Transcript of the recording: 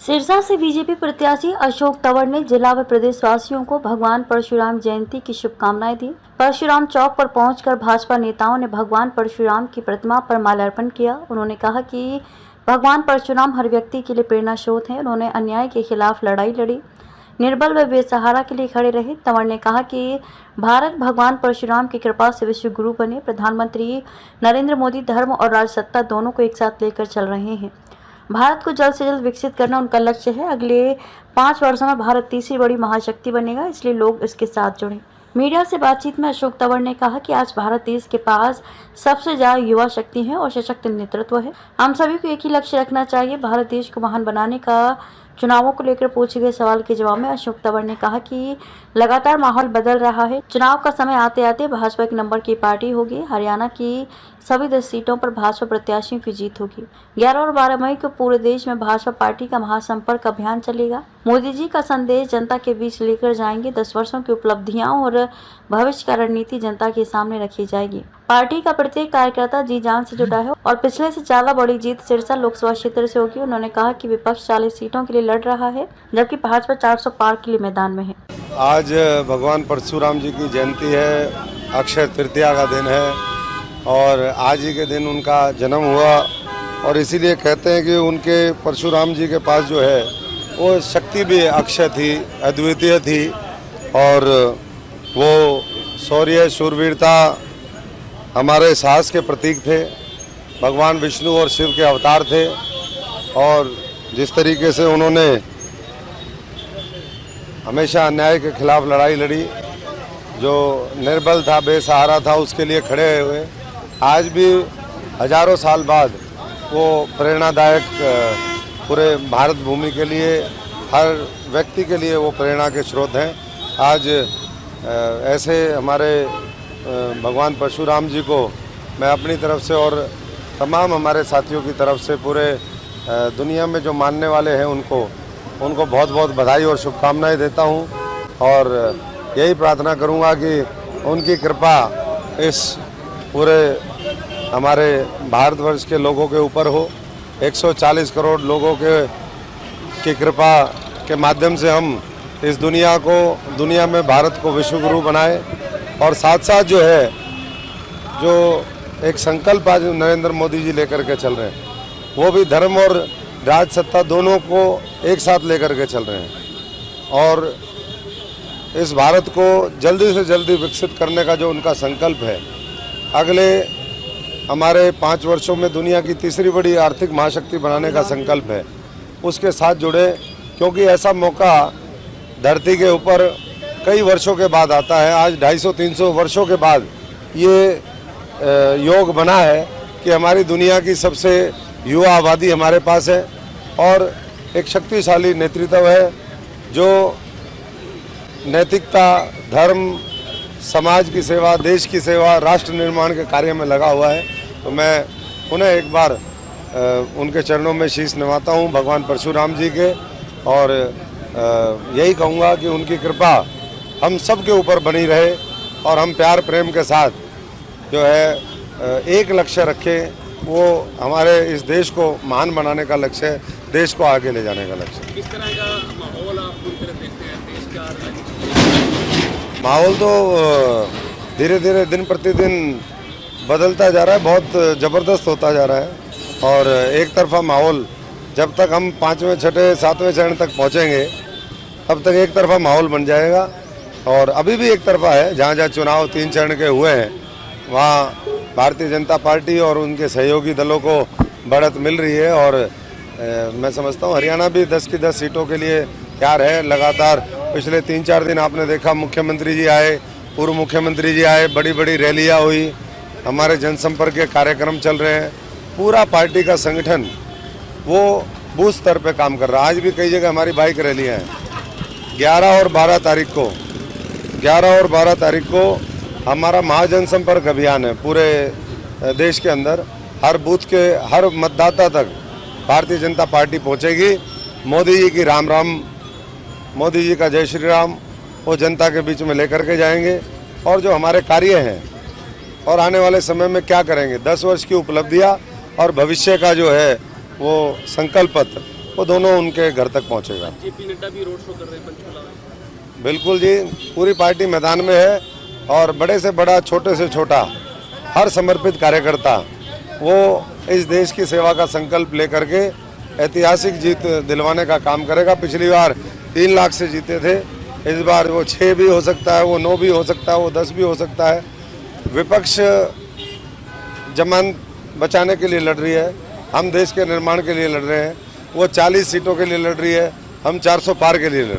सिरसा से बीजेपी प्रत्याशी अशोक तंवर ने जिला व प्रदेशवासियों को भगवान परशुराम जयंती की शुभकामनाएं दी। परशुराम चौक पर पहुंचकर भाजपा नेताओं ने भगवान परशुराम की प्रतिमा पर माल्यार्पण किया। उन्होंने कहा कि भगवान परशुराम हर व्यक्ति के लिए प्रेरणा स्रोत हैं। उन्होंने अन्याय के खिलाफ लड़ाई लड़ी, निर्बल व बेसहारा के लिए खड़े रहे। तंवर ने कहा कि भारत भगवान परशुराम की कृपा से विश्व गुरु बने। प्रधानमंत्री नरेंद्र मोदी धर्म और राजसत्ता दोनों को एक साथ लेकर चल रहे हैं। भारत को जल्द से जल्द विकसित करना उनका लक्ष्य है। अगले 5 वर्षों में भारत तीसरी बड़ी महाशक्ति बनेगा, इसलिए लोग इसके साथ जुड़ें। मीडिया से बातचीत में अशोक तंवर ने कहा कि आज भारत देश के पास सबसे ज्यादा युवा शक्ति है और सशक्त नेतृत्व है। हम सभी को एक ही लक्ष्य रखना चाहिए, भारत देश को महान बनाने का। चुनावों को लेकर पूछे गए सवाल के जवाब में अशोक तंवर ने कहा कि लगातार माहौल बदल रहा है। चुनाव का समय आते आते भाजपा एक नंबर की पार्टी होगी। हरियाणा की सभी 10 सीटों पर भाजपा प्रत्याशियों की जीत होगी। 11 और 12 मई को पूरे देश में भाजपा पार्टी का महासंपर्क अभियान चलेगा। मोदी जी का संदेश जनता के बीच लेकर जाएंगे। 10 वर्षों की उपलब्धियां और भविष्य का रणनीति जनता के सामने रखी जाएगी। पार्टी का प्रत्येक कार्यकर्ता जी जान से जुटा है और पिछले से ज्यादा बड़ी जीत सिरसा लोकसभा क्षेत्र से होगी। उन्होंने कहा कि विपक्ष 40 सीटों के लिए लड़ रहा है, जबकि भाजपा 400 पार के लिए मैदान में है। आज भगवान परशुराम जी की जयंती है, अक्षय तृतीया का दिन है और आज ही के दिन उनका जन्म हुआ और इसीलिए कहते हैं कि उनके परशुराम जी के पास जो है वो शक्ति भी अक्षय थी, अद्वितीय थी और वो शौर्य शूरवीरता हमारे साहस के प्रतीक थे। भगवान विष्णु और शिव के अवतार थे और जिस तरीके से उन्होंने हमेशा अन्याय के खिलाफ लड़ाई लड़ी, जो निर्बल था, बेसहारा था, उसके लिए खड़े हुए। आज भी हजारों साल बाद वो प्रेरणादायक पूरे भारत भूमि के लिए, हर व्यक्ति के लिए वो प्रेरणा के स्रोत हैं। आज ऐसे हमारे भगवान परशुराम जी को मैं अपनी तरफ से और तमाम हमारे साथियों की तरफ से पूरे दुनिया में जो मानने वाले हैं उनको बहुत बहुत बधाई और शुभकामनाएं देता हूं और यही प्रार्थना करूंगा कि उनकी कृपा इस पूरे हमारे भारतवर्ष के लोगों के ऊपर हो। 140 करोड़ लोगों की कृपा के माध्यम से हम इस दुनिया में भारत को विश्व गुरु बनाए और साथ साथ जो है जो एक संकल्प आज नरेंद्र मोदी जी लेकर के चल रहे हैं, वो भी धर्म और राजसत्ता दोनों को एक साथ लेकर के चल रहे हैं और इस भारत को जल्दी से जल्दी विकसित करने का जो उनका संकल्प है, अगले हमारे 5 वर्षों में दुनिया की तीसरी बड़ी आर्थिक महाशक्ति बनाने का संकल्प है, उसके साथ जुड़े। क्योंकि ऐसा मौका धरती के ऊपर कई वर्षों के बाद आता है। आज 250-300 वर्षों के बाद ये योग बना है कि हमारी दुनिया की सबसे युवा आबादी हमारे पास है और एक शक्तिशाली नेतृत्व है जो नैतिकता, धर्म, समाज की सेवा, देश की सेवा, राष्ट्र निर्माण के कार्य में लगा हुआ है। तो मैं पुनः एक बार उनके चरणों में शीश नवाता हूँ भगवान परशुराम जी के और यही कहूँगा कि उनकी कृपा हम सब के ऊपर बनी रहे और हम प्यार प्रेम के साथ जो है एक लक्ष्य रखें, वो हमारे इस देश को महान बनाने का लक्ष्य है, देश को आगे ले जाने का लक्ष्य है। किस तरह का माहौल आप पूरी तरह देखते हैं देश का? माहौल तो धीरे धीरे दिन प्रतिदिन बदलता जा रहा है, बहुत ज़बरदस्त होता जा रहा है और एक तरफा माहौल जब तक हम 5वें, 6ठे, 7वें चरण तक पहुँचेंगे तब तक एक तरफा माहौल बन जाएगा और अभी भी एक तरफा है। जहाँ जहाँ चुनाव 3 चरण के हुए हैं वहाँ भारतीय जनता पार्टी और उनके सहयोगी दलों को बढ़त मिल रही है और मैं समझता हूँ हरियाणा भी 10 की 10 सीटों के लिए तैयार है। लगातार पिछले 3-4 दिन आपने देखा, मुख्यमंत्री जी आए, पूर्व मुख्यमंत्री जी आए, बड़ी बड़ी रैलियाँ हुई, हमारे जनसंपर्क के कार्यक्रम चल रहे हैं। पूरा पार्टी का संगठन वो बूथ स्तर पे काम कर रहा है। आज भी कई जगह हमारी बाइक रैलियाँ हैं। 11 और 12 तारीख को हमारा महाजनसंपर्क अभियान है। पूरे देश के अंदर हर बूथ के हर मतदाता तक भारतीय जनता पार्टी पहुंचेगी। मोदी जी की राम राम, मोदी जी का जय श्री राम वो जनता के बीच में लेकर के जाएंगे और जो हमारे कार्य हैं और आने वाले समय में क्या करेंगे, 10 वर्ष की उपलब्धियां और भविष्य का जो है वो संकल्प पत्र, वो दोनों उनके घर तक पहुंचेगा। जेपी नड्डा भी रोड शो कर रहे हैं पंचकुला में। बिल्कुल जी, पूरी पार्टी मैदान में है और बड़े से बड़ा, छोटे से छोटा, हर समर्पित कार्यकर्ता वो इस देश की सेवा का संकल्प लेकर के ऐतिहासिक जीत दिलवाने का काम करेगा। पिछली बार 3 लाख से जीते थे, इस बार वो 6 भी हो सकता है, वो 9 भी हो सकता है, वो 10 भी हो सकता है। विपक्ष जमानत बचाने के लिए लड़ रही है, हम देश के निर्माण के लिए लड़ रहे हैं। वो 40 सीटों के लिए लड़ रही है, हम 400 पार के लिए लड़ रहे हैं।